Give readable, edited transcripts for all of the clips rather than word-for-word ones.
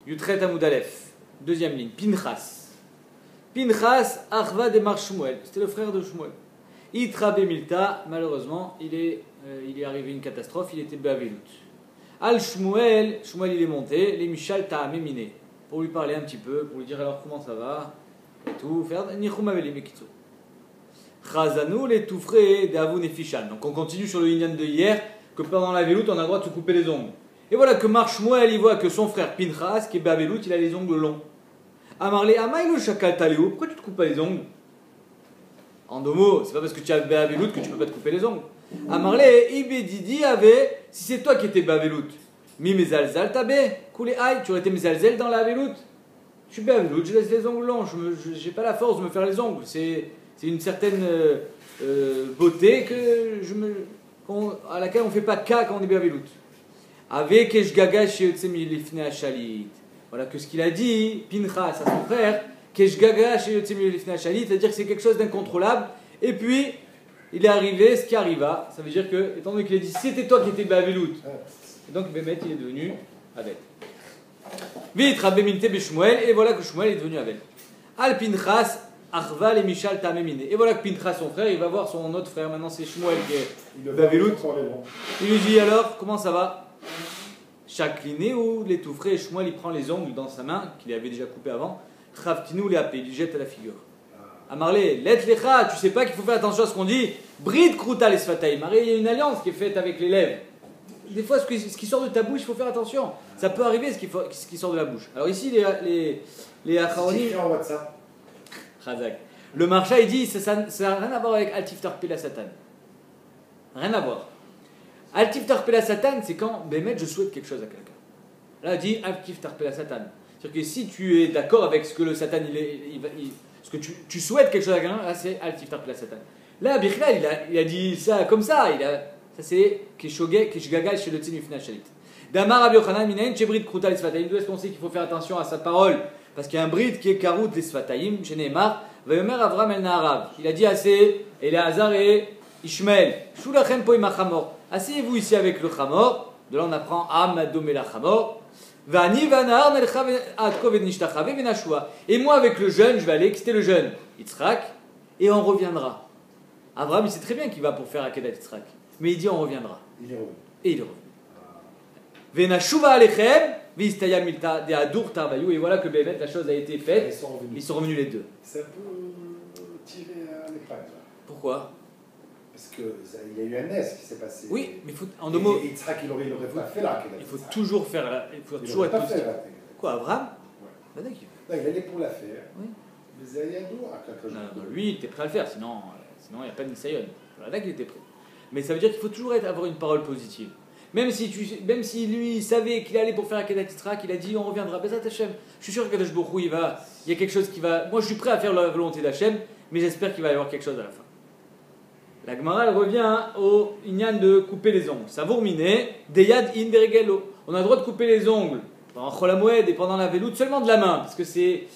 Yutret Amoudalef, deuxième ligne, Pinchas. Pinchas, Arva de Mar Shmuel, c'était le frère de Shmuel. Itra Bemilta, malheureusement, il est arrivé une catastrophe, il était Beavelut. Al Shmuel, Shmuel il est monté, les Mishal Ta'amemine, pour lui parler un petit peu, pour lui dire alors comment ça va, et tout, faire Nichum Aveli Mekitsu. Chazanou les Toufré d'Avoun et Fishan. Donc on continue sur le Inyan de hier, que pendant la Velout, on a le droit de se couper les ongles. Et voilà que Mar Shmuel, il voit que son frère Pinchas, qui est Beavelut, il a les ongles longs. Amarle, Amaïlo Shakal Taléo, pourquoi tu te coupes pas les ongles? En deux mots, c'est pas parce que tu as Beavelut que tu peux pas te couper les ongles. Amarle, Ibedidi avait, si c'est toi qui étais Beavelut, mi mezalzal tabé, coulé aïe, tu aurais été mezalzel dans la Velout. Je suis Beavelut, je laisse les ongles longs, j'ai pas la force de me faire les ongles. C'est une certaine beauté à laquelle on ne fait pas cas quand on est Beavelut. Avec Eshgaga Sheyotsemi Lifnei Shalit. Voilà que ce qu'il a dit, Pinchas à son frère, Keshgaga Sheyotsemi Lifnei Shalit, c'est-à-dire que c'est quelque chose d'incontrôlable. Et puis, il est arrivé ce qui arriva. Ça veut dire que, étant donné qu'il a dit, c'était toi qui étais Beavelut, et donc Bémet, il est devenu Avel. Vite, Rabbe Minte Beshmuel, et voilà que Shmuel est devenu Avel. Al Pinchas, Arval et Mishal Tamemine. Et voilà que Pinchas, son frère, il va voir son autre frère. Maintenant, c'est Shmuel qui est Beavelut. Il lui dit alors, comment ça va? Chaque liné ou les tout frais, Shmuel il prend les ongles dans sa main, qu'il avait déjà coupé avant, Chavtinu les apé, il lui jette à la figure. Amarlé, let lecha, tu sais pas qu'il faut faire attention à ce qu'on dit, Brid kruta les sfataim. Il y a une alliance qui est faite avec les lèvres. Des fois, ce qui sort de ta bouche, il faut faire attention. Ça peut arriver ce qui sort de la bouche. Alors ici, les acharonim. Chazak. Le marcha, il dit, ça n'a rien à voir avec Altiftar Pela Satan. Rien à voir. Altiftar Pela Satan, c'est quand, Bémet, je souhaite quelque chose à quelqu'un. Là, il dit Altiftar Pela Satan. C'est-à-dire que si tu es d'accord avec ce que le Satan, ce que tu souhaites quelque chose à quelqu'un, là, c'est Altiftar Pela Satan. Là, Bichlal, il a dit ça comme ça. Ça, c'est Keshgagal chez le Tzinu Fna Shalit. Damar Rabbi Yochanan, Minayin, Chebrit Kruta les Sfataim. D'où est-ce qu'on sait qu'il faut faire attention à sa parole? Parce qu'il y a un bride qui est Karout les Sfataim, chez Neymar, Vayomer Avram el Naharav. Il a dit assez, Eleazar et Ishmael, Shulachem Poim Achamor. Asseyez-vous ici avec le Chamor. De là, on apprend Amadome la Chamor. Vani Vanar Nelcha Atkov et Nishtachave Venashua. Et moi, avec le jeune, je vais aller, quitter le jeune, Yitzhak, et on reviendra. Abraham, il sait très bien qu'il va pour faire Akedat Yitzhak. Mais il dit on reviendra. Il est revenu. Et il est revenu. Venashuva Alechem, Vistaya Milta de Adur Tarbayou. Et voilà que Bémet, la chose a été faite. Ils sont revenus les deux. C'est un peu tiré à l'épingle. Pourquoi? Parce qu'il y a eu un S qui s'est passé. Oui, mais il faut, en deux mots. Yitzhak, il aurait pas fait là. Il faut toujours faire la. Il faut toujours être positif. Quoi, Abraham? Ouais. Non, il allait pour la faire. Oui. Mais il y a d'où à quelque chose. Non, lui, il était prêt à le faire, sinon il n'y a pas de Nisayon. Là, il était prêt. Mais ça veut dire qu'il faut toujours avoir une parole positive. Même si lui savait qu'il allait pour faire Akedat Yitzhak, il a dit on reviendra. Bezat Hashem. Je suis sûr que Kadosh Baruch Hu, il y a quelque chose qui va. Moi, je suis prêt à faire la volonté d'Hachem, mais j'espère qu'il va y avoir quelque chose à la fin. La Gemara, elle revient au Inyan de couper les ongles. Savour miné, Deyad in Beregelo. On a le droit de couper les ongles pendant Chol HaMoed et pendant la Velout seulement de la main, parce que c'est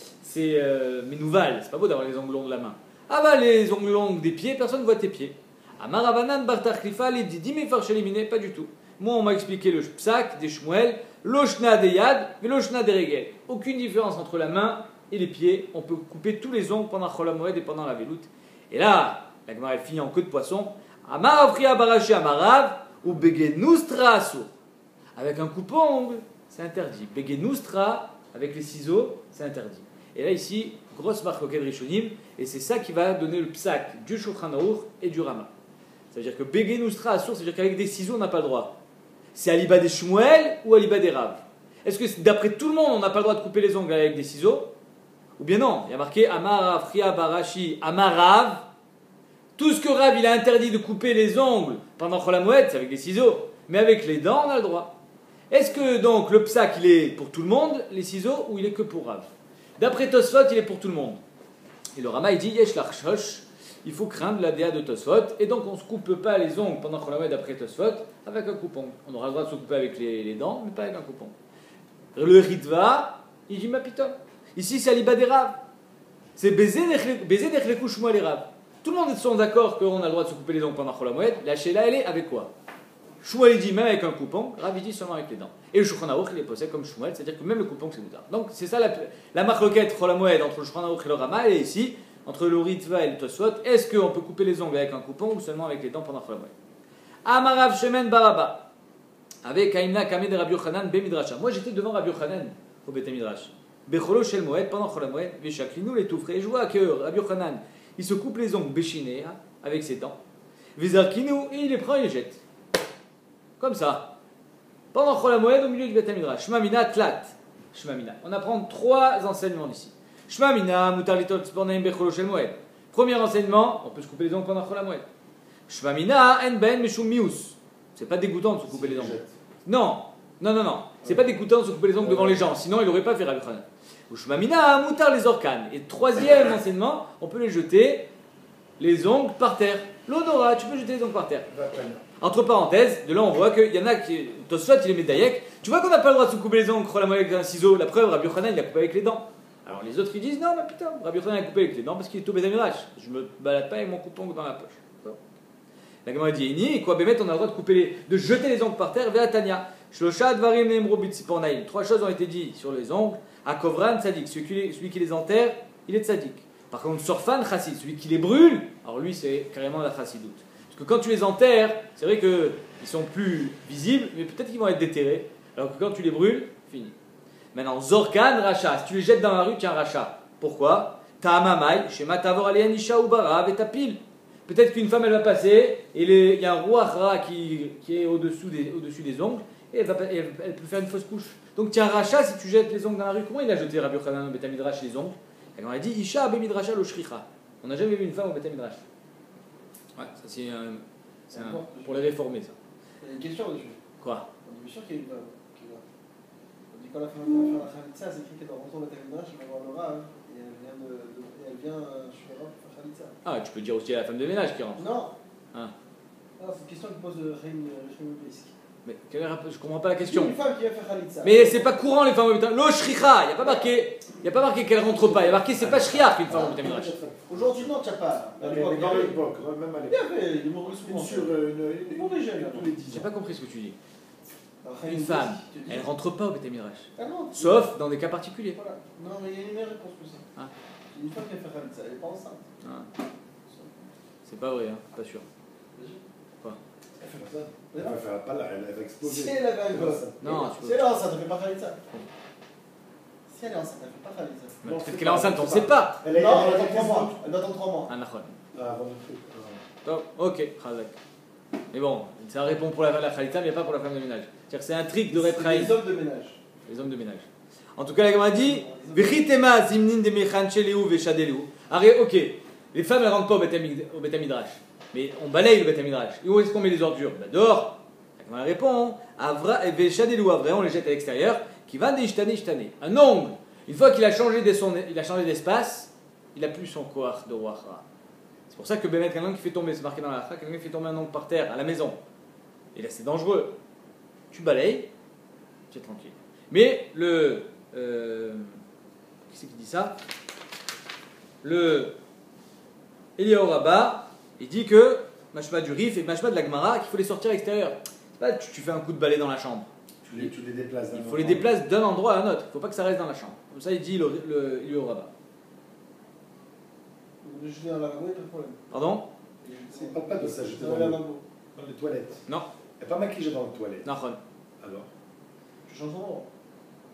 Menouval, c'est pas beau d'avoir les ongles longs de la main. Ah bah les ongles longs des pieds, personne ne voit tes pieds. Amaravanan Bartar Klifa, les Didi Mefarchelimine, pas du tout. Moi, on m'a expliqué le psak des Shmuel, Loshna Deyad, mais Loshna Deregel. Aucune différence entre la main et les pieds. On peut couper tous les ongles pendant Chol HaMoed et pendant la Velout. Et là, la Gemara finit en queue de poisson. Amar Afria Barashi Amarav ou Begenustra Asur. Avec un coupe-ongle, c'est interdit. Begenustra, avec les ciseaux, c'est interdit. Et là, ici, grosse marque au Rishonim, et c'est ça qui va donner le psak du Shulchan Aruch et du Rama. C'est-à-dire que Begenustra Asur, c'est-à-dire qu'avec des ciseaux, on n'a pas le droit. C'est à l'Iba des Shmuel ou à l'Iba des Rav. Est-ce que d'après tout le monde, on n'a pas le droit de couper les ongles avec des ciseaux? Ou bien non, il y a marqué Amar Afria Barashi Amarav. Tout ce que Rav il a interdit de couper les ongles pendant Chol HaMoed, c'est avec des ciseaux. Mais avec les dents, on a le droit. Est-ce que donc le psak il est pour tout le monde, les ciseaux, ou il est que pour Rav? D'après Tosfot, il est pour tout le monde. Et le Rama il dit Yesh l'achshosh, il faut craindre la déa de Tosfot. Et donc on ne se coupe pas les ongles pendant Chol HaMoed d'après Tosfot avec un coupe-ongle. On aura le droit de se couper avec les dents, mais pas avec un coupe-ongle. Le Ritva, il dit Mapitom. Ici c'est Aliba des Rav. C'est baiser des Shmuel les Rav. Tout le monde est d'accord qu'on a le droit de se couper les ongles pendant Chol HaMoed. La Sheila, elle est avec quoi? Shmuel dit même avec un coupon, Rav dit seulement avec les dents. Et le Shulchan Aruch il est posé comme Shmuel, c'est-à-dire que même le coupon c'est moutar. Donc c'est ça la marloquette Chol HaMoed entre le Shulchan Aruch et le Rama, et ici, entre le Ritva et le Tosfot, est-ce qu'on peut couper les ongles avec un coupon ou seulement avec les dents pendant Chol HaMoed? Amarav Shemen Baraba, avec Aïmna Kameh de Rabbi Yochanan be Midrasha. Moi j'étais devant Rabbi Yochanan au Beth Midrash. Becholo Shel Moed, pendant Chol HaMoed, Veshaklinu les Toufré. Et je vois que Rabbi Yochanan, il se coupe les ongles Beshiné avec ses dents. Vizarkinu, et il les prend et les jette. Comme ça. Pendant Chol HaMoed, au milieu du Beth Midrash. Shmamina Tlat. Shmamina. On apprend 3 enseignements d'ici. Shmamina, Mutar Litot Tzpornaim Becholo Shel Moed. Premier enseignement, on peut se couper les ongles pendant Chol HaMoed. Shmamina, En Ben Meshum Mius. C'est pas dégoûtant de se couper les ongles. Non. C'est pas dégoûtant de se couper les ongles devant les gens, sinon il n'aurait pas fait Rabbi Yochanan. Shmamina, Mutar les orkanes. Et troisième enseignement, on peut les jeter les ongles par terre. L'odora, tu peux jeter les ongles par terre. Entre parenthèses, de là on voit qu'il y en a qui. Tosfot, il est médaillek. Tu vois qu'on n'a pas le droit de se couper les ongles avec un ciseau. La preuve, Rabbi Yochanan, il a coupé avec les dents. Alors les autres ils disent non, mais putain, Rabbi Yochanan a coupé avec les dents parce qu'il est au Beth Midrash. Je me balade pas avec mon coupon dans la poche. La Gemara dit Ini, et quoi, Bémet, on a le droit de couper de jeter les ongles par terre, vers Tanya. Shlosha Dvarim Nemro Bitsipornaim. 3 choses ont été dites sur les ongles. À Kovran, Tzadik. Celui qui les enterre, il est Tzadik. Par contre, Sorfan, Chassid. Celui qui les brûle, alors lui, c'est carrément la Chassidoute. Parce que quand tu les enterres, c'est vrai qu'ils sont plus visibles, mais peut-être qu'ils vont être déterrés. Alors que quand tu les brûles, fini. Maintenant, Zorkan, Racha. Si tu les jettes dans la rue, tu as un Racha. Pourquoi Ta'amamai, Shema Tavor Aleanisha Ubara, Vetapil. Peut-être qu'une femme elle va passer et il y a un roi Ra qui est au-dessus des ongles et elle peut faire une fausse couche. Donc tu as un rachat si tu jettes les ongles dans la rue. Comment il a jeté Rabbi Yochanan au Beth Midrash les ongles? Elle a dit Isha Be Midrasha lo shricha. On n'a jamais vu une femme au Beth Midrash. Ouais, ça c'est pour les réformer ça. Il y a une question dessus. Quoi? On est sûr qu'il y a une femme qui va. On dit quand la femme va faire la khalitsa, c'est écrit qu'elle doit rentrer au Beth Midrash, elle va voir le Ra et elle vient chez le Ra pour faire khalitsa. Ah, tu peux dire aussi à la femme de ménage qui rentre. Non. Ah. Non, c'est une question que pose Chaim Brisk. Mais je comprends pas la question. Une femme qui va faire khalitsa. Mais c'est pas courant les femmes au Beth Midrash. Lo shricha, il n'y a pas marqué qu'elle rentre pas. Il y a marqué c'est pas shriach une femme au Beth Midrash. Aujourd'hui non, tu n'as pas. Dans l'époque, même à l'époque. Il y avait des mots Une sur une jeunes tous les 10 J'ai ans. pas compris ce que tu dis. Une femme, elle rentre pas au Beth Midrash. Ah non, Sauf dans des cas particuliers. Voilà. Non, mais il y a une meilleure réponse que ça. Ah. Une femme qui va faire khalitsa, elle n'est pas enceinte. Ah. C'est pas vrai, hein, pas sûr. Quoi? Elle fait ça. Elle va faire pas là, elle va exploser. Si elle avait un gosse. Non, Si elle est enceinte, elle ne fait pas khalitsa. Si elle est enceinte, elle ne fait pas khalitsa. Peut-être qu'elle est enceinte, on ne sait pas. Non, elle attend 3 mois. Elle doit attendre 3 mois. Ah, nachon. Avant le truc. Donc, ok, chazak. Mais bon, ça répond pour la khalita, mais pas pour la femme de ménage. C'est-à-dire que c'est un trick de retraï. Les hommes de ménage. Les hommes de ménage. En tout cas, la Gemara dit Vechitema zimnin de mechancheliu veshadeliu. Arrête, ok, les femmes elles rentrent pas au Beth Midrash, mais on balaye le Beth Midrash. Et où est-ce qu'on met les ordures? Bah, dehors. La Gemara répond Veshadeliu avra, on les jette à l'extérieur. Qui va d'ishtane. Un ongle, une fois qu'il a changé d'espace, il a plus son koach de roi. C'est pour ça que quelqu'un qui fait tomber, c'est marqué dans la Halacha, quelqu'un qui fait tomber un ongle par terre à la maison. Et là c'est dangereux. Tu balayes, tu es tranquille. Mais qui c'est qui dit ça? Le Eliyahu Rabbah, il dit que mashma du Rif et mashma de la Gemara qu'il faut les sortir à l'extérieur. C'est pas tu fais un coup de balai dans la chambre. Tu les déplaces. Il faut les déplacer d'un endroit à un autre. Il ne faut pas que ça reste dans la chambre. Comme ça il dit le Eliyahu Rabbah. Le jeter dans la lavabo, il n'y a pas de problème. Pardon? C'est pas de ça, jeter Dans le lavabo. dans les toilettes. Non. Il n'y a pas mal qui jette dans les toilettes. Nachon. Alors, Tu changes d'endroit.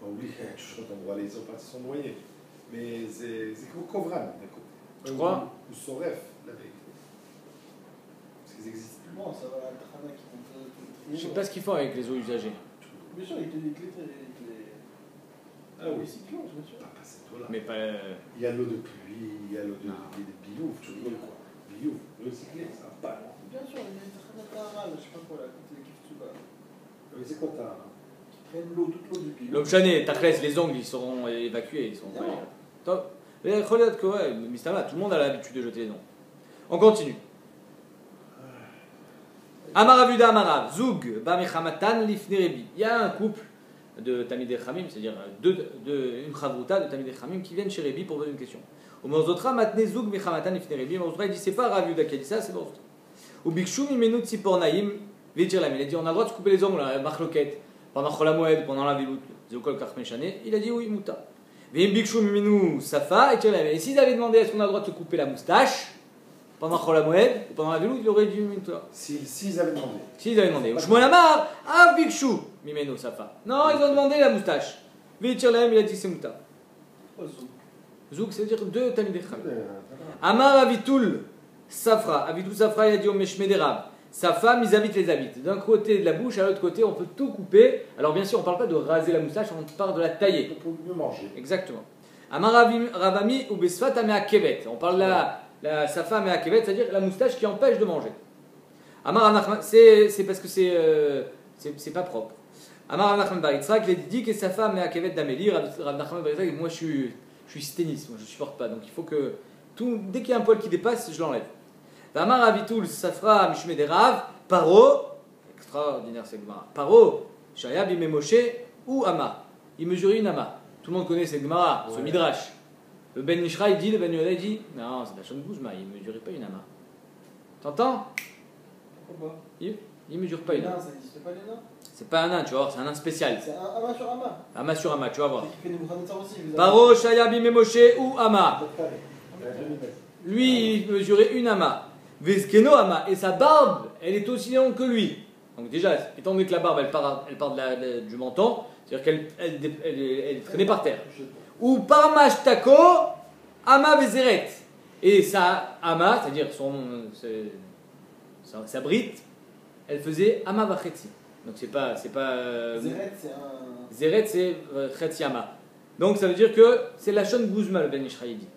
oublie, tu changes d'endroit, ils sont partis sont noyés. Mais c'est Kovran, Tu crois? Ou Soref, la vérité. Parce qu'ils existent plus. Bon, ça va la trana qui vont te Je ne sais pas ce qu'ils font avec les eaux usagées. Bien sûr, ils te les. Ah oui. Cyclones, bien sûr. Pas cette eau-là. Mais pas. Il y a l'eau de pluie, il y a l'eau de biouf, tu rigoles quoi. Biouf, recyclé, ça va pas. Bien sûr, il y a des trana, je sais pas quoi, là, côté de Kiftuba. Mais c'est quoi ta. Qui prennent l'eau, toute l'eau du pays. L'obchané, Tachles, les ongles, ils seront évacués. Ils sont top. Mais Kholat, quoi, Mistama, tout le monde a l'habitude de jeter les ongles. On continue. Amaravuda Amarav, Zoug, Bamechamatan, Lifnerebi. Il y a un couple de Tamid Chamim, c'est-à-dire une chavruta de Tamid Chamim qui viennent chez Rebi pour poser une question. Au Morzotra, Matne Zoug, Mechamatan, Lifnerebi. Au Morzotra, il dit c'est pas Ravuda qui a dit ça, c'est Morzotra. Au Bikshu, Mimenu Tsipornaim, Vitirlam, il a dit on a le droit de se couper les ongles, la marloquette, pendant Chol HaMoed, pendant la Vilout, Zéukol Karchmeshane. Il a dit oui, Mouta. Vim Bikshu Miminu Safa, et s'ils avaient demandé est-ce qu'on a le droit de se couper la moustache, pendant Chol HaMoed, ou pendant la Vilout, il aurait dit Mouta. S'ils avaient demandé. S'ils avaient demandé. Shmuel Amar, ah Bikshu Mimenu Safa. Non, ils ont demandé la moustache. Vitirlam, il a dit c'est Mouta. Zouk, c'est-à-dire deux Talmidei Chachamim. Amar Avitul Safra. Avitul Safra, il a dit au Meshmederab. Safa, misavit les habits. D'un côté de la bouche, à l'autre côté, on peut tout couper. Alors bien sûr, on ne parle pas de raser la moustache, on parle de la tailler. Pour mieux manger. Exactement. Amar Ravami ou Besfat Amea Kevet. On parle de la Safa Amea Kevet, c'est-à-dire la moustache qui empêche de manger. Amar Anachman, c'est parce que c'est pas propre. Amar Anachman Baritzrak, il a dit que Safa Amea Kevet d'Amélie. Rav Nachman Baritzrak, moi je suis sténiste, moi je ne supporte pas. Donc il faut que, dès qu'il y a un poil qui dépasse, je l'enlève. Amar Avitul Safra Mishmederav, Paro, extraordinaire c'est Gemara. Paro, Shaya Bime Moshe ou Ama. Il mesurait une Ama. Tout le monde connaît cette Gemara, ce Midrash. Le Ben Nishra il dit, le Ben Yoda il dit, non, c'est la Shon Bouzma, il ne mesurait pas une Ama. T'entends? Pourquoi pas? Il ne mesure pas une Ama. Ça n'existe pas les nains? C'est pas un nain, tu vois, c'est un nain spécial. C'est un Ama sur Ama. Ama sur Ama, tu vas voir. Qui fait des Mouchanetza aussi. Paro, Shaya Bime Moshe ou Ama. Lui, il mesurait une Ama. Veskeno Ama, et sa barbe, elle est aussi longue que lui. Donc déjà, étant donné que la barbe, elle part du menton, c'est-à-dire qu'elle est traînée par terre. Ou Parmash Tako, Ama Vezeret. Et sa Ama, c'est-à-dire sa brite, elle faisait Ama Vachetzi. Donc c'est pas Zeret, c'est un... Zeret, c'est Chetzi Ama. Donc ça veut dire que c'est la Shon Bouzma, le Ben Ishraï dit.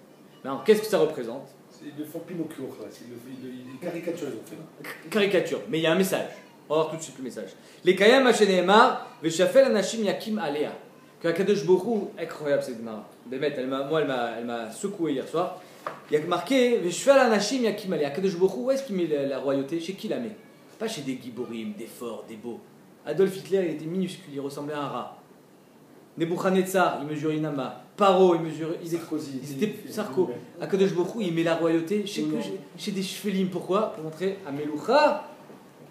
Mais alors, qu'est-ce que ça représente? Ils le font Pinocchio, là. Ils caricaturent, ils ont fait. Caricature, mais il y a un message. On va voir tout de suite le message. Les Kayam Hasheneemar, Veshafel Anashim Yakim Alea. Que Akadosh Borou, incroyable cette Gemara. Bémet, elle m'a secoué hier soir. Il y a marqué Veshafel Anashim Yakim Alea. Akadosh Borou, où est-ce qu'il met la royauté? Chez qui la met? Pas chez des Giborim, des forts, des beaux. Adolf Hitler, il était minuscule, il ressemblait à un rat. Nebuchadnezzar, il mesurait une ama. Paro, il mesurait. Sarko. Akadosh Borou, il met la royauté chez des shvelim. Pourquoi? Pour montrer à Meloucha,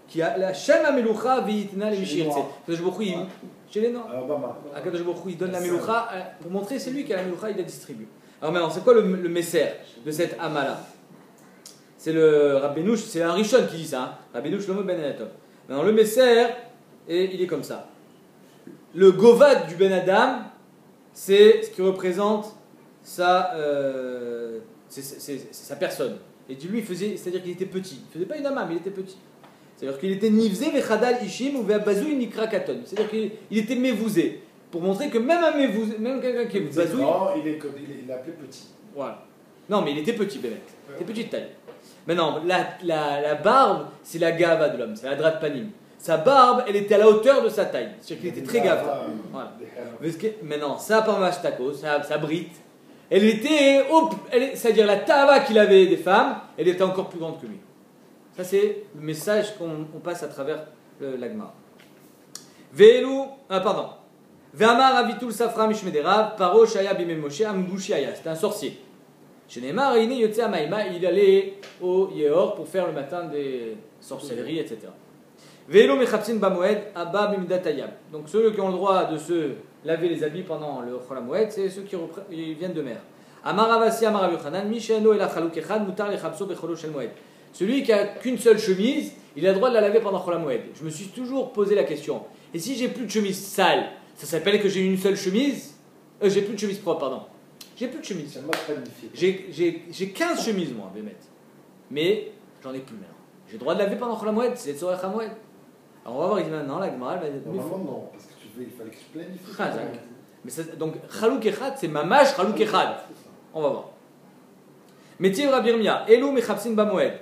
qui a la Shem à Meloucha, Veitna, les Mishirtse. Akadosh Borou, chez les Noirs. Akadosh Borou, il donne la Meloucha pour montrer c'est lui qui a la Meloucha, il la distribue. Alors maintenant, c'est quoi le messer de cette ama-là? C'est le Rabbenouch, c'est un Rishon qui dit ça. Hein. Rabbenouch Shlomo Ben Anatom. Maintenant, le messer, il est comme ça. Le Govad du Ben Adam, c'est ce qui représente sa personne. Et lui, c'est-à-dire qu'il était petit. Il ne faisait pas une ama, mais il était petit. C'est-à-dire qu'il était nivzé vechadal ishim ou ve'abazou nikra katon. C'est-à-dire qu'il était mévouzé. Pour montrer que même un mévouzé, même quelqu'un qui est bazou. Non, il l'appelait petit. Voilà. Non, mais il était petit, Bémet. Il était petite taille. Maintenant, la barbe, c'est la gava de l'homme, c'est la drat panim. Sa barbe, elle était à la hauteur de sa taille. C'est-à-dire qu'il était très gava. Voilà. Maintenant, sa parmashtako, sa brite, elle était, c'est-à-dire la tava qu'il avait des femmes, elle était encore plus grande que lui. Ça, c'est le message qu'on passe à travers l'agma. Ve'elu, pardon. Ve'amar avitul safra mishmederav, paro shaya bimemoshe ambushi aya. C'était un sorcier. Chez Neymar, il allait au Yehor pour faire le matin des sorcelleries, etc. Ve'elu mechapsin bamoed abba bimidatayab. Donc ceux qui ont le droit de se laver les habits pendant le Chol HaMoed, c'est ceux qui viennent de mer. Amar Avasi Amar Rav Yochanan, Misheno el achaluk echad mutar lechabso becholo shel moed. Celui qui a qu'une seule chemise, il a le droit de la laver pendant Chol HaMoed. Je me suis toujours posé la question. Et si j'ai plus de chemise sale, ça s'appelle que j'ai une seule chemise? J'ai plus de chemise propre, pardon. J'ai plus de chemise. J'ai 15 chemises, moi, Bémet. Mais j'en ai plus maintenant. J'ai le droit de laver pendant Chol HaMoed, c'est Tzorech HaMoed. Alors on va voir, il dit maintenant, la Gemara, elle va dire. Normalement, non, parce que il fallait que je planifie. Chazak. Mais ça, donc, Chalouk Echad, c'est Mamash Chalouk Echad. On va voir. Métier Rabbi Yirmia, Elu Mechapsin Bamoed.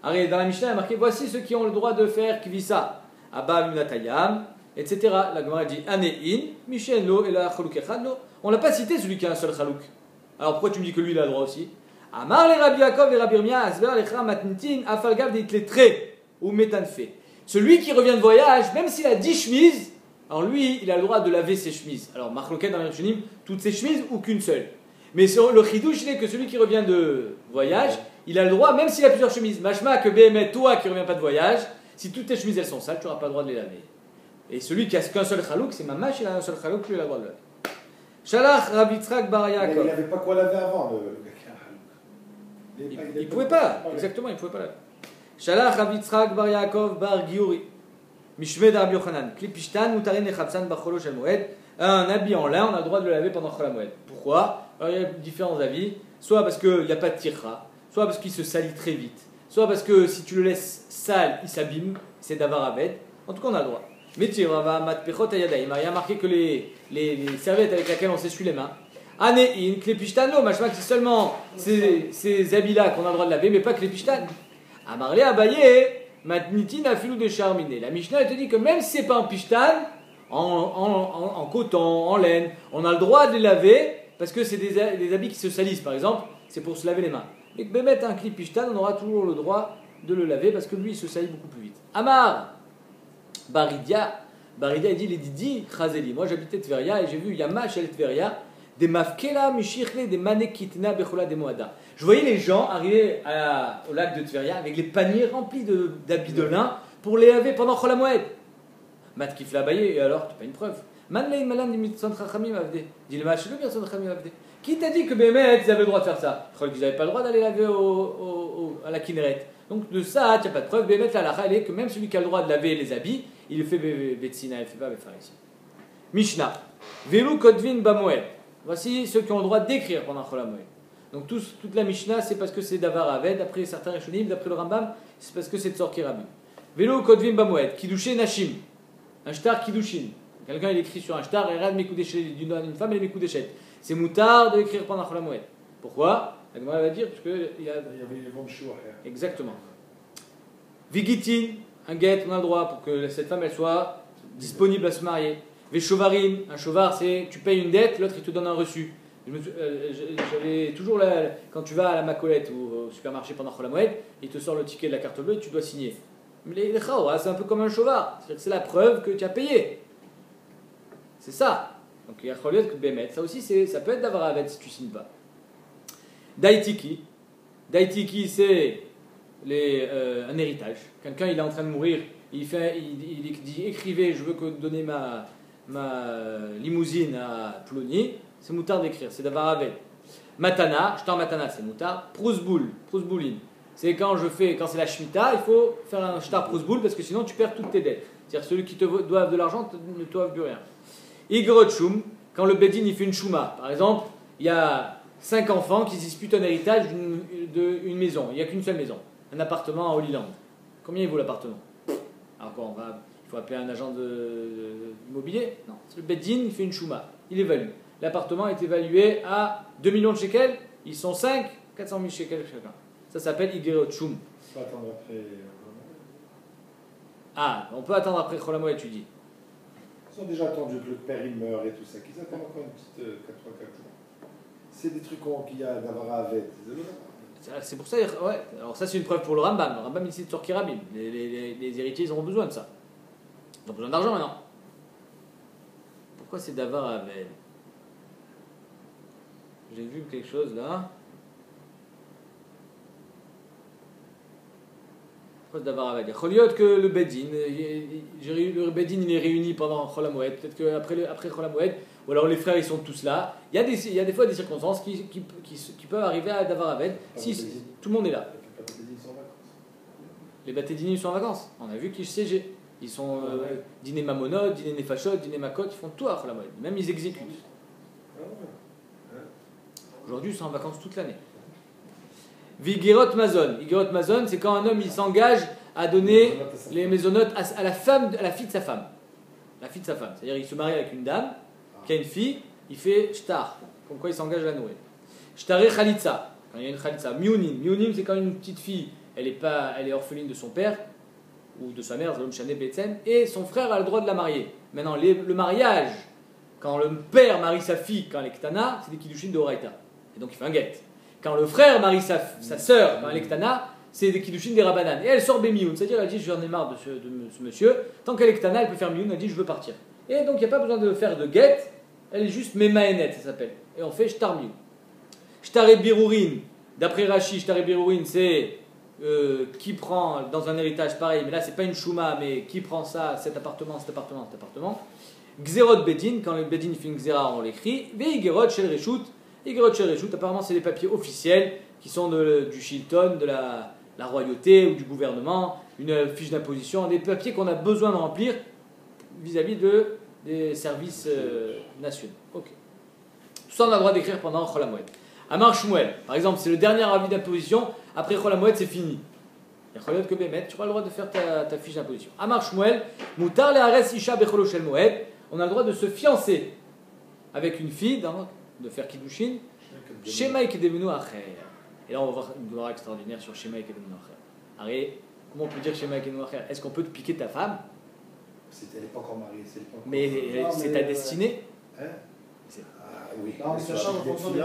Alors, dans la Mishnah, il y a marqué voici ceux qui ont le droit de faire Kvissa, Abba Minatayam, etc. La Gemara dit Anein, Mishen Lo, et la Chalouk Echad Lo. On l'a pas cité celui qui a un seul Chalouk. Alors pourquoi tu me dis que lui il a le droit aussi? Amar le Rabbi Yaakov et Rabbi Yirmia, Asber Lecha Matnitin, Afalgav Deitletre, ou Metanfe. Celui qui revient de voyage, même s'il a 10 chemises, alors lui, il a le droit de laver ses chemises. Alors, Marloquet dans les Rishonim, toutes ses chemises ou qu'une seule. Mais sur le chidouche, il est que celui qui revient de voyage, il a le droit, même s'il a plusieurs chemises. Mashma que BMT, toi qui ne reviens pas de voyage, Si toutes tes chemises elles sont sales, tu n'auras pas le droit de les laver. Et celui qui a qu'un seul chalouk, c'est mamash, il a un seul chalouk, tu as le droit de le laver. Shalach Rabbi Yitzhak bar Yaakov. Il n'avait pas quoi laver avant, le gars qui a un halouk. Il ne pouvait pas, exactement, il ne pouvait pas laver. Shalach Rabbi Yitzhak bar Yaakov bar Giuri. Mishmed Rabbi Yochanan. Klipishtan mutarin lechabsan bacholo shel moed. Un habit en lin, on a le droit de le laver pendant Chol HaMoed. Pourquoi? Alors, il y a différents avis. Soit parce qu'il n'y a pas de tirra, soit parce qu'il se salit très vite, soit parce que si tu le laisses sale, il s'abîme, c'est d'avar aved. En tout cas, on a le droit. Mais tu vas matpechot ayadaim. Il y a marqué que les serviettes avec lesquelles on s'essuie les mains. Anein, klepishtan, machma, c'est seulement ces habits-là qu'on a le droit de laver, mais pas klepishtan. Amarle abaye, matnitin afilou de charminé. La Mishnah, elle te dit que même si c'est pas en pishtan, en coton, en laine, on a le droit de les laver parce que c'est des habits qui se salissent, par exemple, c'est pour se laver les mains. Et que mettre un clip pishtan, on aura toujours le droit de le laver parce que lui, il se salit beaucoup plus vite. Amar Baridia, il dit, il dit, Chazeli. Moi, j'habitais Tveria et j'ai vu Yama chez Tveria, des mafkela, mishichle, des manekitna, bechola, des moada. Je voyais les gens arriver au lac de Tveria avec les paniers remplis d'habits de lin pour les laver pendant Chol HaMoed. Mat kifla baye, et alors, tu n'as pas une preuve. Qui t'a dit que Bémet, ils avaient le droit de faire ça? Je crois qu'ils n'avaient pas le droit d'aller laver à la Kinneret. Donc de ça, tu n'as pas de preuve. Bémet, la halakha, elle est que même celui qui a le droit de laver les habits, il le fait Betsina, il ne fait pas Befarisi. Mishnah. Velu Kodvin Bamoed. Voici ceux qui ont le droit d'écrire pendant Chol HaMoed. Donc toute la Mishnah, c'est parce que c'est Davar Aved, d'après certains Rishonim, d'après le Rambam, c'est parce que c'est Tzor Kirabim. Velu Kodvin Bamoed. Kidushe Nashim. Un shtar Kidushin. Quelqu'un il écrit sur un shtar, et regarde mes coups d'échelle, d'une femme et mes coups d'échelle. C'est moutard de l'écrire pendant Chol HaMoed. Pourquoi? La Gemara va dire parce qu'il y avait les vents de choix. Exactement. Vigitin, un guet, on a le droit pour que cette femme elle soit disponible à se marier. Veshovarim, un chovar c'est tu payes une dette, l'autre il te donne un reçu. J'avais toujours quand tu vas à la Macolette ou au supermarché pendant Chol HaMoed, il te sort le ticket de la carte bleue et tu dois signer. Mais les chaos, c'est un peu comme un chovar, c'est la preuve que tu as payé. C'est ça. Donc il y a que Bémet, ça aussi ça peut être d'avoir avec si tu ne signes pas. Daitiki. Daitiki c'est un héritage. Quelqu'un il est en train de mourir, il dit écrivez, je veux donner ma limousine à Ploni, c'est moutard d'écrire, c'est d'avoir avec. Matana, shtar matana c'est moutard. Prousboulin. C'est quand c'est la Shemitah, il faut faire un shtar prousboul parce que sinon tu perds toutes tes dettes. C'est-à-dire celui qui te doivent de l'argent ne te doivent plus rien. Igrot Shum, quand le Bedin il fait une Shuma, par exemple, il y a 5 enfants qui se disputent un héritage d'une maison, il n'y a qu'une seule maison, un appartement à Holy Land. Combien il vaut l'appartement? Alors quoi, il faut appeler un agent immobilier? Non, le Bedin il fait une Shuma, il évalue. L'appartement est évalué à 2 millions de shekels, ils sont 5, 400 000 shekels chacun. Ça s'appelle Igrot Shum. On peut attendre après. On peut attendre après Chol HaMoed, tu dis. Ils ont déjà attendu que le père il meure et tout ça, qu'ils attendent encore une petite 3-4 jours. C'est des trucs qu'il y a d'avoir avec. C'est pour ça, ouais. Alors ça c'est une preuve pour le Rambam. Le Rambam ici de Tzor Kirabim. Les héritiers ils auront besoin de ça. Ils ont besoin d'argent maintenant. Pourquoi c'est d'avoir avec? J'ai vu quelque chose là. D'avoir avec. Choliot que le Bedin, il est réuni pendant Chol HaMoed, peut-être qu'après Chol HaMoed, ou alors les frères ils sont tous là. Il y a des fois des circonstances qui peuvent arriver à d'avoir avec. Si tout le monde est là. Les Batédinim sont en vacances. On a vu qu'ils siégeaient. Ils sont dîner Mamonot, dîner Nefashot, dîner Makot, ils font tout à Chol HaMoed. Même ils exécutent. Aujourd'hui ils sont en vacances toute l'année. Vigirot Mazon. Vigirot Mazon, c'est quand un homme il s'engage à donner les maisonnotes à la fille de sa femme. La fille de sa femme. C'est-à-dire il se marie avec une dame qui a une fille, il fait shtar, comme quoi il s'engage à la nourrir. Shtaré Khalitza, quand il y a une Khalitza. Miunim. Miunim, c'est quand une petite fille, elle est orpheline de son père ou de sa mère, Zalom Shane Betzen, et son frère a le droit de la marier. Maintenant, le mariage, quand le père marie sa fille, quand elle est Ktana, c'est des Kiddushin de Horaïta. Et donc il fait un guet. Quand le frère marie sa sœur, quand elle est Ktana, c'est des Kiddushin des Rabbanan. Et elle sort Bémioun, c'est-à-dire elle dit j'en ai marre de ce monsieur, tant qu'elle est Ktana, elle peut faire Mioun, elle dit je veux partir. Et donc il n'y a pas besoin de faire de guet, elle est juste Memaenet, ça s'appelle. Et on fait Shtar Mioun. Shtar et Birourin, d'après Rashi, Shtar et Birourin, c'est qui prend dans un héritage pareil, mais là c'est pas une chouma, mais qui prend ça, cet appartement, cet appartement, cet appartement. Xerot Bedin, quand le Bedin fait une xéra, on l'écrit. Veigerot Shel Reshut. Igerot Shel Reshut, apparemment c'est les papiers officiels qui sont du Shilton, de la royauté ou du gouvernement, une fiche d'imposition, des papiers qu'on a besoin de remplir vis-à-vis des services nationaux. Ok. Tout ça on a le droit d'écrire pendant Chol HaMoed. Amar Shmuel, par exemple, c'est le dernier avis d'imposition, après Chol HaMoed c'est fini. Il y a que Bémet, tu auras le droit de faire ta fiche d'imposition. Amar Shmuel, Mutar le'ares isha becholo shel moed, on a le droit de se fiancer avec une fille, de faire kiddushin, Shema Kedevenu Acher. Et là on va voir une gloire extraordinaire sur Shema Kedevenu Acher. Arrête, comment on peut dire Shema Kedevenu Acher? Est-ce qu'on peut te piquer ta femme? Elle n'est pas encore mariée, Mais c'est ta destinée? Hein? Ah oui. Non, ça change en fonction des...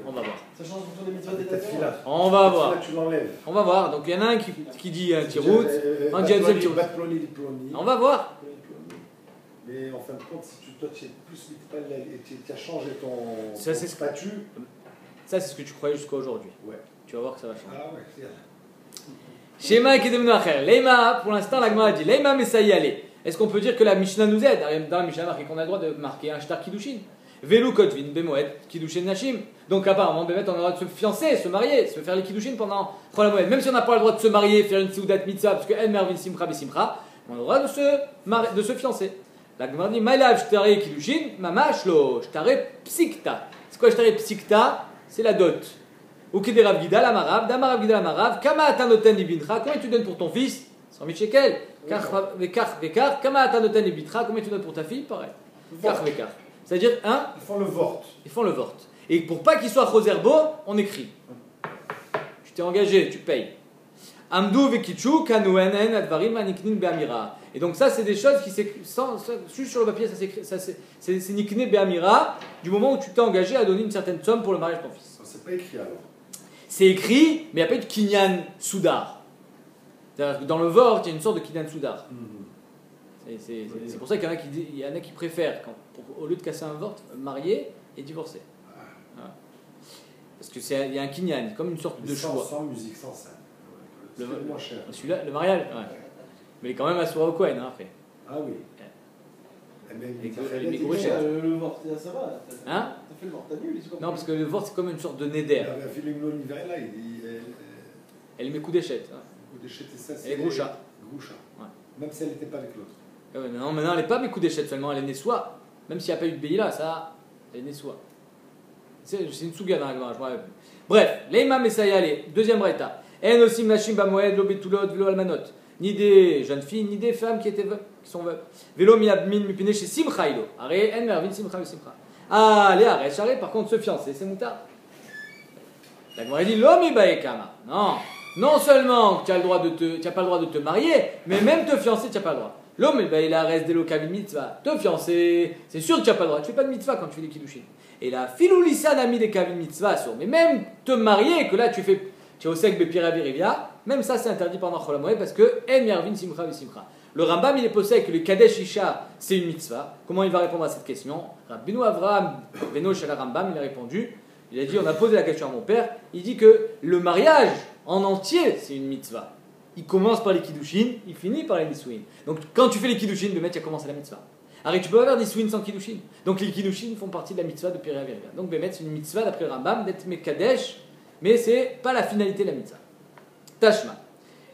On va voir. Ça change en fonction des mitzvot des têtes. On va voir. Tu l'enlèves. On va voir. Donc il y en a un qui dit un petit route, un dit un deuxième petit route. On va voir. Mais en fin de compte, si toi tu es plus mitzvah et tu as changé ton statut. Ça c'est ce que tu croyais jusqu'à aujourd'hui. Ouais. Tu vas voir que ça va changer. Ah ouais, c'est Shema Kedevenu Acher. Leima, pour l'instant la Gemara dit Leima Messayale. Est-ce qu'on peut dire que la Mishnah nous aide? Dans la Mishnah marqué qu'on a le droit de marquer un shtar kiddushin. Velu kotvin bemoed kiddushin nashim. Donc apparemment, on a le droit de se fiancer, se marier, se faire les kiddushin pendant Chol HaMoed. Même si on n'a pas le droit de se marier, faire une seudat mitzvah, parce que en mervin simcha besimcha, on a le droit de se fiancer. La Gemara dit Malav shtare kiddushin, mamash lo shtare psikta. C'est quoi shtare psikta? C'est la dot. Ou kederav gidal amarav, damarav gidal amarav, kama atanoten libincha, combien tu donnes pour ton fils? 100 000 shekels. Vekar, kama atanoten libincha, combien tu donnes pour ta fille? Pareil. Kar vekar. C'est-à-dire, hein? Ils font le vort. Ils font le vort. Et pour pas qu'il soit choserbo, on écrit. Tu t'es engagé, tu payes. Amdu vekichu kanuenen advarim aniknin beamira. Et donc ça, c'est des choses qui s'écrivent juste sur le papier, c'est nikné beamira du moment où tu t'es engagé à donner une certaine somme pour le mariage de ton fils. C'est pas écrit alors. C'est écrit, mais il n'y a pas eu de kinyan soudar. C'est-à-dire que dans le vort, il y a une sorte de kinyan soudar. C'est pour ça qu'il y en a qui préfèrent, au lieu de casser un vort, marier et divorcer. Voilà. Parce qu'il y a un kinyan, comme une sorte de choix. Sans musique, sans scène. C'est moins cher. Celui-là, le mariage, ouais. Mais il est quand même assuré au Cohen, hein, après. Ah oui. Les gros chèques. Le vort, ça va. Hein? T'as fait le vort, t'as nul. Non, parce que le vort, c'est comme une sorte de neder. Elle met coup d'échette. Elle est groucha. Ouais. Même si elle n'était pas avec l'autre. Non, maintenant elle n'est pas mes coups d'échette seulement, elle est nessoie. Même s'il n'y a pas eu de Beïla, ça, elle est nessoie. C'est une souga dans la Gemara, je me rappelle plus. Bref, l'Eima Messayale, deuxième reta. En aussi machim bamoed, lo betulot, velo almanot. Ni des jeunes filles, ni des femmes qui sont veuves. Velo miabmin mipine chez simcha ilo. Arrête, en mervin simcha simcha. Ah, les arrêts, arrête, par contre, se fiancer, c'est moutard. La Gemara dit, lo mi baekama. Non seulement tu n'as pas le droit de te marier, mais même te fiancer, tu n'as pas le droit. L'homme, il a reste des lokavim mitzvah. Te fiancer, c'est sûr que tu n'as pas le droit. Tu ne fais pas de mitzvah quand tu fais des kiddushin. Et là, filoulissa n'a mis des kavim mitzvah. Mais même te marier, que là tu es au sec bepira virivia, même ça c'est interdit pendant Chol HaMoed parce que en yarvin simcha v'simcha. Le Rambam il est posé que le Kadesh Isha c'est une mitzvah. Comment il va répondre à cette question? Rabbeinu Avraham Beno Shel Rambam il a répondu. Il a dit, on a posé la question à mon père. Il dit que le mariage en entier c'est une mitzvah. Il commence par les kiddushin, il finit par les nisouin. Donc quand tu fais les kiddushin, le mec il a commencé la mitzvah. Alors tu peux avoir des nisouin sans kiddushin. Donc les kiddushin font partie de la mitzvah de Pira Virga. Donc Bémet c'est une mitzvah d'après le Rambam d'être Mekadesh, mais c'est pas la finalité de la mitzvah. Tashma.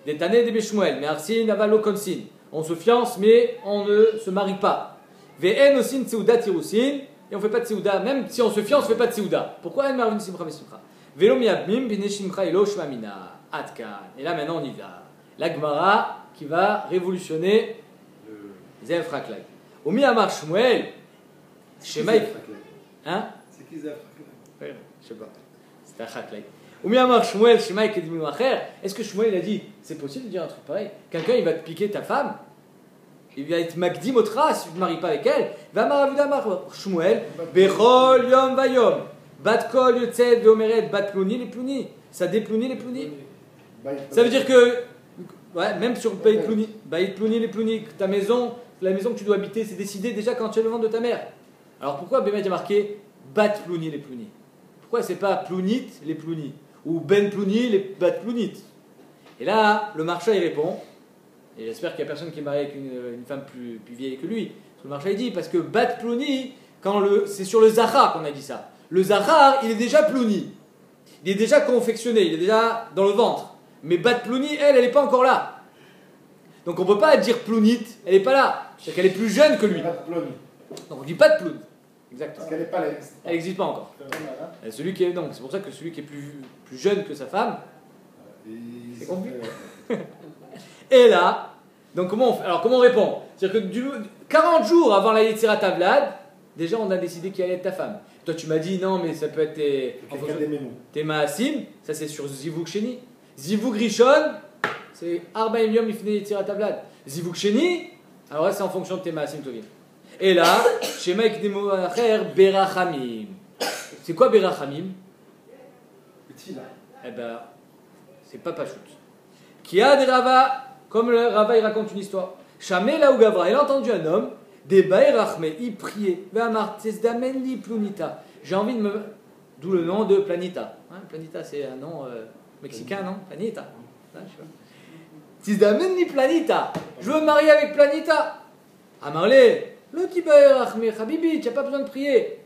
Des tanés des Beshmuel, mais Arsin Avalo Konsin. On se fiance, mais on ne se marie pas. Ve'en osin tseuda tirusin, et on fait pas de tseuda. Même si on se fiance, on fait pas de tseuda. Pourquoi en marvin simcha mesimcha? Velo miabmim bine shimcha elo shmamina. Atkan. Et là maintenant on y va. La Gemara qui va révolutionner Zef Raklai. Au Miyamar Shmuel, Shema. Hein? C'est qui Zef Raklai? Je sais pas. C'est un Raklai. Au Miyamar Shmuel, Shema et Kedminu Acher. Est-ce que Shmuel il a dit c'est possible de dire un truc pareil? Quelqu'un il va te piquer ta femme, il va être Magdim Otra si tu ne te maries pas avec elle. Va Maravidamar Shmuel, Bechol Yom Vayom, Bat Kol Yotzed Veomeret, Bat Plouni les Plouni. Ça déplouni les Plouni. Ça veut dire que. Ouais, même sur Baït Plouni, les Plouni, ta maison, la maison que tu dois habiter, c'est décidé déjà quand tu es le ventre de ta mère. Alors pourquoi Bémet a marqué Bat Plouni, les Plouni? Pourquoi c'est pas Plounit, les Plouni? Ou Ben Plouni, les Bat Plounit? Et là, le marchand il répond, et j'espère qu'il n'y a personne qui est marié avec une femme plus vieille que lui. Le marchand il dit, parce que bat plouni, c'est sur le zahar qu'on a dit ça. Le zahar, il est déjà plouni. Il est déjà confectionné, il est déjà dans le ventre. Mais bat plouni, elle n'est pas encore là. Donc on ne peut pas dire plounite, elle n'est pas là. C'est qu'elle est plus jeune que lui. Donc on dit pas de ploun. Exactement. Parce qu'elle n'est pas là. Elle n'existe pas encore. Donc c'est pour ça que celui qui est plus jeune que sa femme, c'est compliqué. Et là, donc comment on fait? Alors comment on répond? C'est-à-dire que 40 jours avant la Yetzirat Havlad, déjà on a décidé qu'il allait être ta femme. Toi tu m'as dit non mais ça peut être tes Maasim, ça c'est sur Zivug Sheni. Zivug Rishon, c'est Arbaim Yom Ifne Yetzirat Havlad. Zivug Sheni, alors là c'est en fonction de tes Maasim Tovim. Et là, Shema Ikdemo Acher Berachamim. C'est quoi Berachamim? Petit là. Eh ben, c'est pas Pachout. Qui a des Rava, comme le Rava il raconte une histoire. Shamé là ou Gavra, il a entendu un homme, des Baerachme, il priait. Li Plunita. J'ai envie de me. D'où le nom de Planita. Hein, Planita c'est un nom mexicain, non? Planita. Tizdamen Li Planita. Je veux me marier avec Planita. Amarle. Le Tibaerachme, Habibi, tu n'as pas besoin de prier.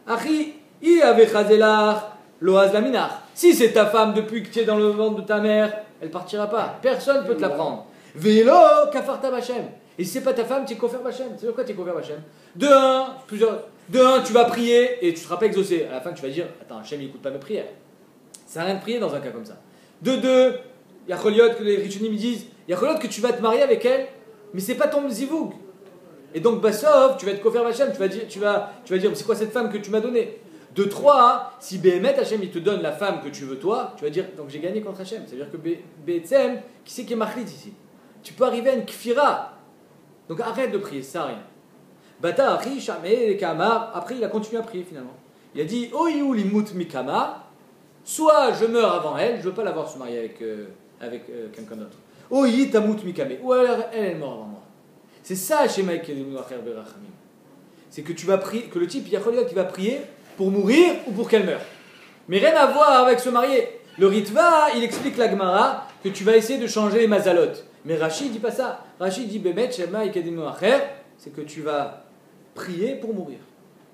Achi, il avait Chazelach, Loaz Laminach. Si c'est ta femme depuis que tu es dans le ventre de ta mère, elle partira pas. Personne ne peut te la prendre. Vélo, Kafarta Bachem. Et si c'est pas ta femme, tu es Kofer Bachem. C'est quoi tu es Kofer Bachem? De un, tu vas prier et tu ne seras pas exaucé. À la fin, tu vas dire attends, Hachem, il n'écoute pas mes prières. Ça n'a rien de prier dans un cas comme ça. De deux, il y a Choliot que les Rishonim me disent il y a Choliot que tu vas te marier avec elle, mais c'est pas ton Zivoug. Et donc, Bassov, tu vas être Kofer Hachem, tu vas dire, c'est quoi cette femme que tu m'as donnée? De trois, si Behemet Hachem, il te donne la femme que tu veux toi, tu vas dire, donc j'ai gagné contre Hachem. C'est-à-dire que Be'etzem, qui c'est qui est Machlit ici? Tu peux arriver à une Kfira. Donc arrête de prier, ça rien. Bata Achi, Shamé, Kamar, après il a continué à prier finalement. Il a dit, Oyu limut mikama, soit je meurs avant elle, je ne veux pas l'avoir se marier avec quelqu'un d'autre. Oyi tamut mikame, ou alors elle est morte avant moi. C'est ça, Shema Kedemu Acher Berachamim. C'est que tu vas prier, que le type Yacholiot qui va prier pour mourir ou pour qu'elle meure. Mais rien à voir avec se marier. Le Ritva, il explique la Gemara que tu vas essayer de changer les mazalot. Mais Rachid dit pas ça. Rachid dit Bemet Shema Kedemu Acher, c'est que tu vas prier pour mourir.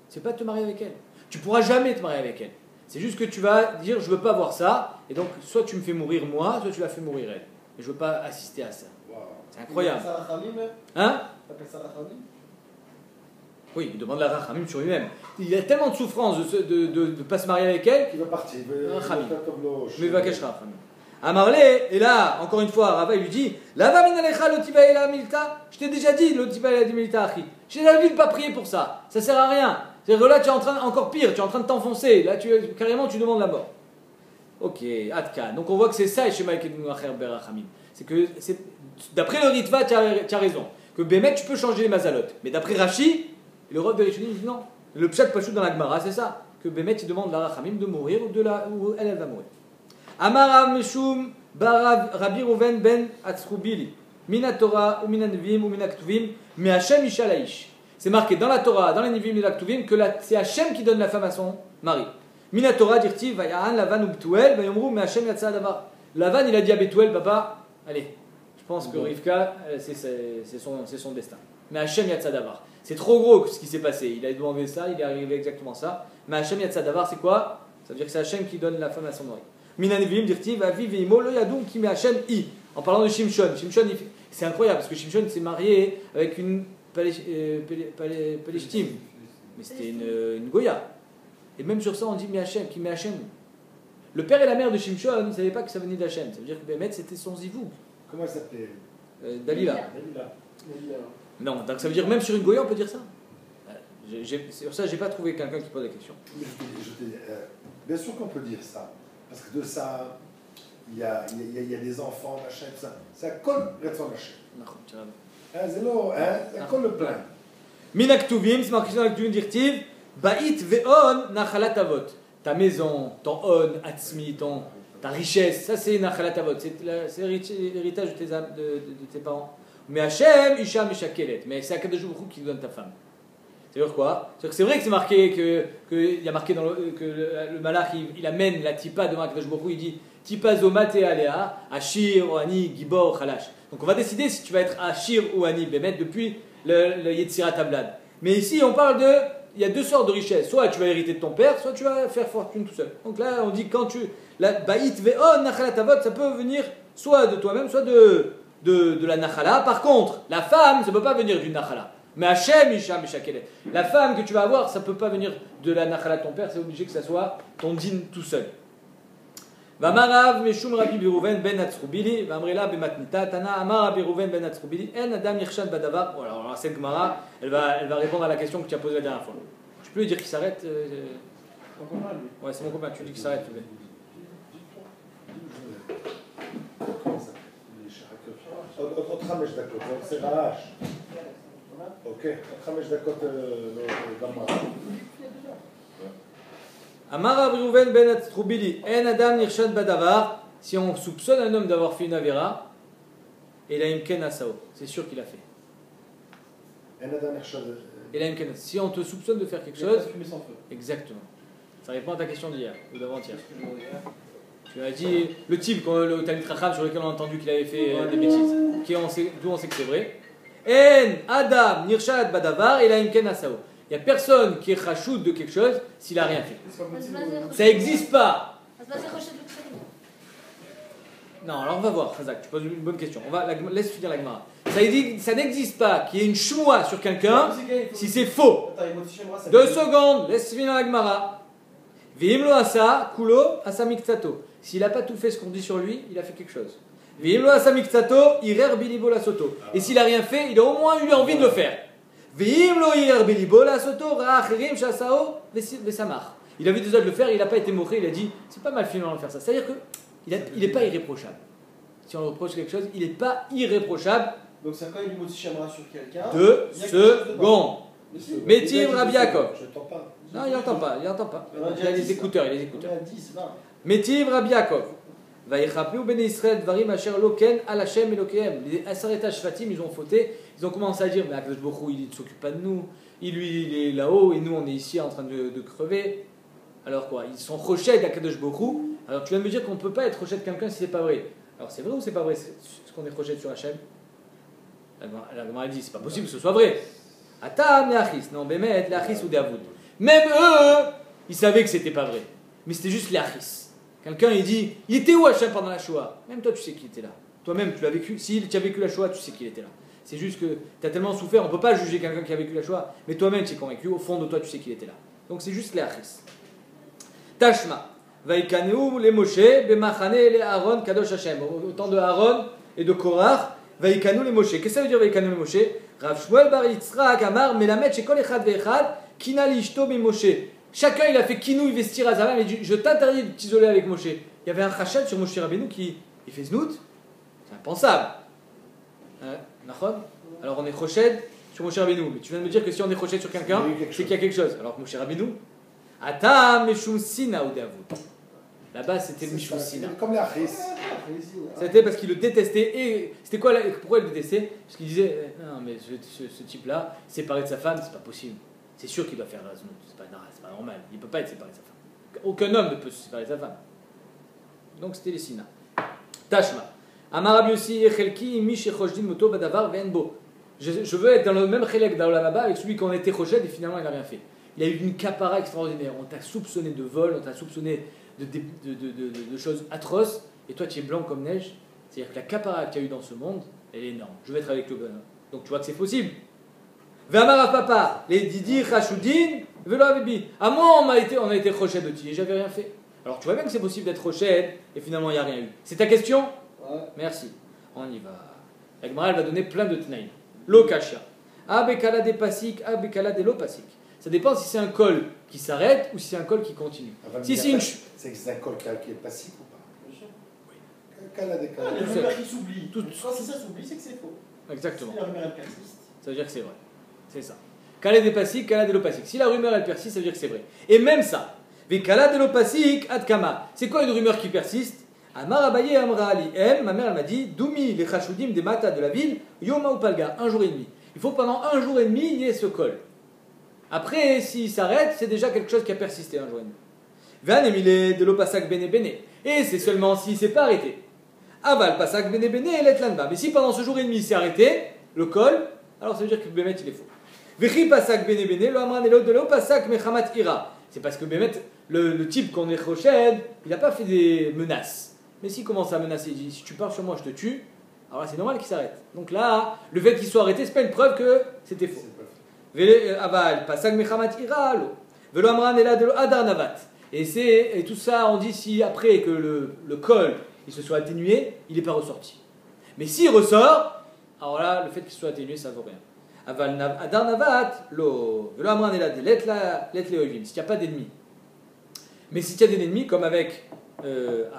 C'est pas te marier avec elle. Tu pourras jamais te marier avec elle. C'est juste que tu vas dire je veux pas voir ça, et donc soit tu me fais mourir moi, soit tu la fais mourir elle. Et je veux pas assister à ça. C'est incroyable. Hein? T'appelles ça Rachamim? Oui, il demande la Rachamim sur lui-même. Il a tellement de souffrance de ne pas se marier avec elle. Il va partir. Rachamim. Mais il va cacher Rachamim. Amarle, et là, encore une fois, Rava il lui dit Lava minalecha lotiba ela milta. Je t'ai déjà dit lotiba ela milta achi. Je t'ai déjà dit de ne pas prier pour ça. Ça sert à rien. C'est-à-dire que là, tu es en train, encore pire, tu es en train de t'enfoncer. Là, carrément, tu demandes la mort. Ok, Adka. Donc on voit que c'est ça, Shema Kedemu Acher Berachamim. C'est que, d'après le Ritva, tu as raison. Que Bémet, tu peux changer les mazalot. Mais d'après Rashi, le Rav de Rishonim dit non. Le Pshat Pashut dans la Gemara, c'est ça. Que Bémet, il demande la Rachamim de mourir ou elle va mourir. Amarav Meshum Barav Rabbi Rouven ben Atzrubili. Mina Torah ou Mina Nevim ou Mina Ktuvim. Mais Hachem Ishalaish. C'est marqué dans la Torah, dans les Nevim et la Ktuvim, que c'est Hachem qui donne la femme à son mari. Mina Torah dirti Vayahan Lavan ou Betuel, Vayomru, mais Hachem Yatsa Davar. Lavan, il a dit à Betuel, papa, allez, je pense que Rivka, c'est son destin. Mais Hachem Yatsa Davar. C'est trop gros ce qui s'est passé. Il a demandé ça, il est arrivé exactement ça. Mais Hachem Yatsa Davar, c'est quoi? Ça veut dire que c'est Hachem qui donne la femme à son mari. Mina Nevim dirti Vavi Veimo Lo Yadoum Ki Me Hachem I. En parlant de Shimshon. Shimshon, c'est incroyable parce que Shimshon s'est marié avec une Palestine. Mais c'était une Goya. Et même sur ça, on dit Hachem, qui met Hachem. Le père et la mère de Shimshon, ils ne savaient pas que ça venait d'Hachem. Ça veut dire que Bémet, c'était son zivou. Comment elle s'appelait? Dalila. Non, donc ça veut dire même sur une Goya, on peut dire ça. Sur ça, j'ai pas trouvé quelqu'un qui pose la question. Bien sûr qu'on peut dire ça. Parce que de ça, il y a des enfants, machin, tout ça. Ça colle le son Hachem. C'est là, ça colle le plein. Minaktuvim, c'est marqué dans la Ktuvim d'Irtiv. Ba'it ve'on nachalat avot. Ta maison, ton on, atzmi, ta richesse, ça c'est nachalat avot. C'est l'héritage de tes parents. Mais Hachem, Isha Meshakelet. Mais c'est Akadosh Baruch Hu qui donne ta femme. C'est-à-dire quoi? C'est vrai que c'est marqué il y a marqué que le malach il amène la tipa devant Akadosh Baruch Hu, il dit Tipazo mate alea, Ashir, Oani, Gibor, Khalash. Donc on va décider si tu vas être Ashir ou Ani, Bémet, depuis le Yetzira Tablad. Mais ici, on parle de. Il y a deux sortes de richesses. Soit tu vas hériter de ton père, soit tu vas faire fortune tout seul. Donc là, on dit quand tu. La Baït Ve'on, Nachalat Avot, ça peut venir soit de toi-même, soit de la Nachala. Par contre, la femme, ça ne peut pas venir d'une Nachala. Mais Hachem, Isham, Ishakelet. La femme que tu vas avoir, ça ne peut pas venir de la Nachala de ton père, c'est obligé que ça soit ton din tout seul. Vamarav, Meshum Rabbi Birouven ben Atzrubili, Vamrela bematnita, Tana Amar Rabbi Birouven ben Atzrubili, En Adam Yirshan Badavar. Voilà, alors cette Gemara, elle va répondre à la question que tu as posée la dernière fois. Je peux lui dire qu'il s'arrête Ton copain, lui. Ouais, c'est mon copain, tu dis qu'il s'arrête. עוד 5 דקות, זה עושה רעש. אוקיי, עוד 5 דקות גמר. Amar Rabbi Birouven ben Atzrubili, En Adam Yirshan Badavar. Si on soupçonne un homme d'avoir fait une avéra, et il a une ken asao, c'est sûr qu'il a fait. Et là, si on te soupçonne de faire quelque chose, exactement. Ça répond à ta question d'hier ou d'avant-hier. Tu as dit le type, le Talmid Chacham sur lequel on a entendu qu'il avait fait des bêtises, d'où on sait que c'est vrai. En Adam Nirshad Badavar et la Imken Asao. Il n'y a personne qui est chachoud de quelque chose s'il n'a rien fait. Ça n'existe pas. Non, alors on va voir, Khazak, tu poses une bonne question. Laisse finir la Gemara. Ça n'existe pas qu'il y ait une shmoua sur quelqu'un si c'est faux. 2 secondes, laisse finir la Gemara. Vimlo asa, kulo asa miktato. S'il n'a pas tout fait ce qu'on dit sur lui, il a fait quelque chose. Vimlo asa miktato, irer bilibo la soto. Et s'il n'a rien fait, il a au moins eu envie de le faire. Vimlo irer bilibo la soto, ra'achirim shasao vesamar. Il avait déjà de le faire, il n'a pas été moqué, il a dit c'est pas mal finalement de faire ça. C'est-à-dire qu'il n'est pas irréprochable. Si on reproche quelque chose, il n'est pas irréprochable. Donc c'est quand il lui chamra sur quelqu'un. 2 secondes. Métiv Rabbi Yaakov. Je t'entends pas. Non, il n'entend pas. Il a les écouteurs, il a les écouteurs. 10, 20. Métiv Rabbi Yaakov. Vaïchaplu ben Israël dvarim asher loken al Hashem elokehem. Les Asareta Shvatim, ils ont fauté. Ils ont commencé à dire mais Akadosh Baruch Hu, il ne s'occupe pas de nous. Lui, il est là-haut et nous, on est ici en train de crever. Alors quoi? Ils sont rochets d'Akadosh Baruch Hu. Alors tu viens de me dire qu'on ne peut pas être rochet de quelqu'un si c'est pas vrai. Alors c'est vrai ou c'est pas vrai ce qu'on est rochet sur Hashem? La Gemara dit c'est pas possible que ce soit vrai. Atam leachis, non, Bémet, leachis ou Davoud. Même eux, ils savaient que c'était pas vrai. Mais c'était juste leachis. Quelqu'un il dit, il était où Hachem pendant la Shoah? Même toi tu sais qu'il était là. Toi-même tu l'as vécu. Si tu as vécu la Shoah, tu sais qu'il était là. C'est juste que tu as tellement souffert, on ne peut pas juger quelqu'un qui a vécu la Shoah. Mais toi-même tu es convaincu, au fond de toi tu sais qu'il était là. Donc c'est juste leachis. Tashma. Vaikaneu les Moshe, Bemachane les Aaron, Kadosh Hashem. Au temps de Aaron et de Korach, Vaikaneu les Moshe. Qu'est-ce que ça veut dire Vaikaneu les Moshe? Rav Shmuel bar Yitzrak Amar, Melamed Shekol Echad Ve'echad, Kina Lishto be Moshe. Chacun il a fait kinouï vestir à Zavam et dit je t'interdis de t'isoler avec Moshe. Il y avait un rachat sur Moshe Rabbeinu qui fait znout. C'est impensable. Alors on est rochet sur Moshe Rabbeinu. Mais tu viens de me dire que si on est rochet sur quelqu'un, c'est qu'il y a quelque chose. Alors que Moshe Rabbeinu, Atam Meshum Sina ou Davud. Là-bas, c'était le Mishum Sina. Comme la Chris. C'était parce qu'il le détestait. Et c'était quoi pourquoi il le détestait? Parce qu'il disait non, mais ce type-là, séparé de sa femme, c'est pas possible. C'est sûr qu'il doit faire la znout. C'est pas normal. Il ne peut pas être séparé de sa femme. Aucun homme ne peut se séparer de sa femme. Donc c'était les Sina. Tashma. Amarabi aussi, Echelki, Mish Chojdin Moto Badavar Venbo. Je veux être dans le même Chelek d'Aolamaba avec celui qu'on était Choshed et finalement il n'a rien fait. Il a eu une capara extraordinaire. On t'a soupçonné de vol, on t'a soupçonné de choses atroces, et toi tu es blanc comme neige. C'est-à-dire que la capara qu'il y a eu dans ce monde, elle est énorme. Je vais être avec le bon. Donc tu vois que c'est possible. Vamara papa, les Didi, Chachoudin, Velo Abibi. À moi, on a été Rochette de ti et j'avais rien fait. Alors tu vois bien que c'est possible d'être Rochette et finalement il n'y a rien eu. C'est ta question? Ouais. Merci. On y va. La Gemara, elle va donner plein de tnaïm. Lokasha. Abekala de pasik, abekala de lopasik. Ça dépend si c'est un col qui s'arrête ou si c'est un col qui continue. Si c'est une c'est un col qui est passif ou pas? Bien sûr. Oui. Le rumeur qui s'oublie. Quand ça s'oublie, c'est que c'est faux. Exactement. Si la rumeur elle persiste. Ça veut dire que c'est vrai. C'est ça. Kala de pasik, kala de lopasik. Si la rumeur elle persiste, ça veut dire que c'est vrai. Et même ça. Mais kala de lopasik, adkama. C'est quoi une rumeur qui persiste? Amar Abaye Amra Ali. Ma mère elle m'a dit Doumi les chachoudim des matas de la ville, Yoma ou Palga, 1 jour et demi. Il faut pendant 1 jour et demi il y ait ce col. Après, s'il s'arrête, c'est déjà quelque chose qui a persisté 1 jour et demi. Van emile de l'opasak bene bene. Et c'est seulement s'il ne s'est pas arrêté. Aval pasak bene bene et l'etlanba. Mais si pendant ce jour et demi il s'est arrêté, le col, alors ça veut dire que Bémet il est faux. Vechi pasak bene bene, lo amran elot de l'opasak mechamat ira. C'est parce que Bémet, le type qu'on est roched, il n'a pas fait des menaces. Mais s'il commence à menacer, il dit si tu parles sur moi, je te tue, alors là c'est normal qu'il s'arrête. Donc là, le fait qu'il soit arrêté, c'est pas une preuve que c'était faux. Aval pasak mechamat ira lo. Velo amran elot de l'adar navat. Et tout ça, on dit si après que le col il se soit atténué, il n'est pas ressorti. Mais s'il ressort, alors là, le fait qu'il soit atténué, ça ne vaut rien. Aval adar navat lo. Velo amran elot de let leoivim. S'il n'y a pas d'ennemis. Mais s'il y a des ennemis, comme avec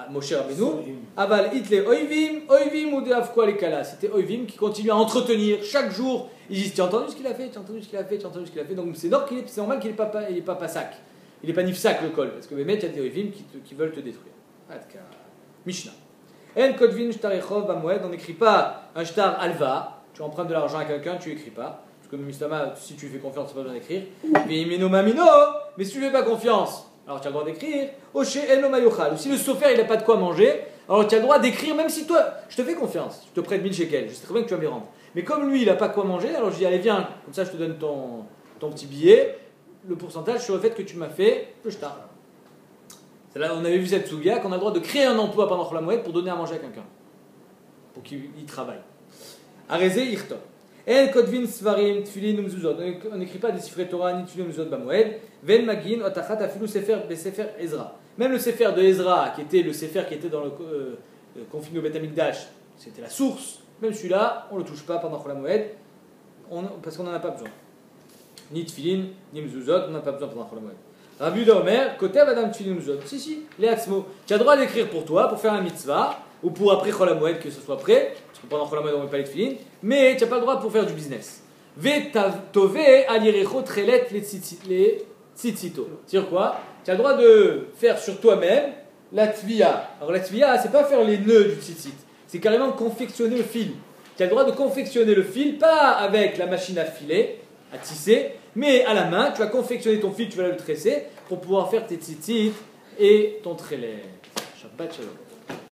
Moshe Rabbeinu, aval itle oivim, oivim ou de afkwa lekala. C'était oivim qui continue à entretenir chaque jour. Ils disent tu as entendu ce qu'il a fait, tu as entendu ce qu'il a fait, tu as entendu ce qu'il a fait. Donc c'est normal qu'il n'est pas pasak. Il n'est pas nifsak le col, parce que Bémet, il y a des oivim qui veulent te détruire. Mishnah. En kodvin shtarechov bamoed, on n'écrit pas un shtar alva, tu empruntes de l'argent à quelqu'un, tu n'écris pas. Parce que Mistama, si tu lui fais confiance, c'est pas besoin d'écrire. Mais si tu lui fais pas confiance, alors tu as le droit d'écrire. Oshe eno mayochal. Ou si le sofer il n'a pas de quoi manger, alors tu as le droit d'écrire, même si toi, je te fais confiance, je te prête 1000 shekels, je sais très bien que tu vas me les rendre. Mais comme lui, il n'a pas quoi manger, alors je dis allez viens, comme ça je te donne ton petit billet, le pourcentage sur le fait que tu m'as fait le shtar. C'est là on avait vu cette souga qu'on a le droit de créer un emploi pendant la moed pour donner à manger à quelqu'un, pour qu'il travaille. Arezé irto. En kodvin svarim tfilin umzuzot. On n'écrit pas des sifrei Torah ni tfilin umzuzot bamoed. Ven magin otachat afilu sefer besefer Ezra. Même le sefer de Ezra, qui était le sefer qui était dans le confiné au Beth Amikdash, c'était la source. Même celui-là, on ne le touche pas pendant la moed, parce qu'on n'en a pas besoin. Ni tfilin, ni mzuzot, on n'a pas besoin pendant la moed. Rabbi Yehuda Omer, kotev adam tfilin mzuzot. Si, les atzmo. Tu as le droit d'écrire pour toi, pour faire un mitzvah, ou pour après Chol HaMoed que ce soit prêt, parce que pendant Chol HaMoed on ne met pas les tefilin, mais tu n'as pas le droit pour faire du business. Ve tove alirecho trelet les tzitzito. C'est-à-dire quoi? Tu as le droit de faire sur toi-même la tvia. Alors la tvia, c'est pas faire les nœuds du tzitzit, c'est carrément confectionner le fil. Tu as le droit de confectionner le fil, pas avec la machine à filer, à tisser, mais à la main, tu vas confectionner ton fil, tu vas le tresser pour pouvoir faire tes tzitzit et ton trelet. Shabbat shalom.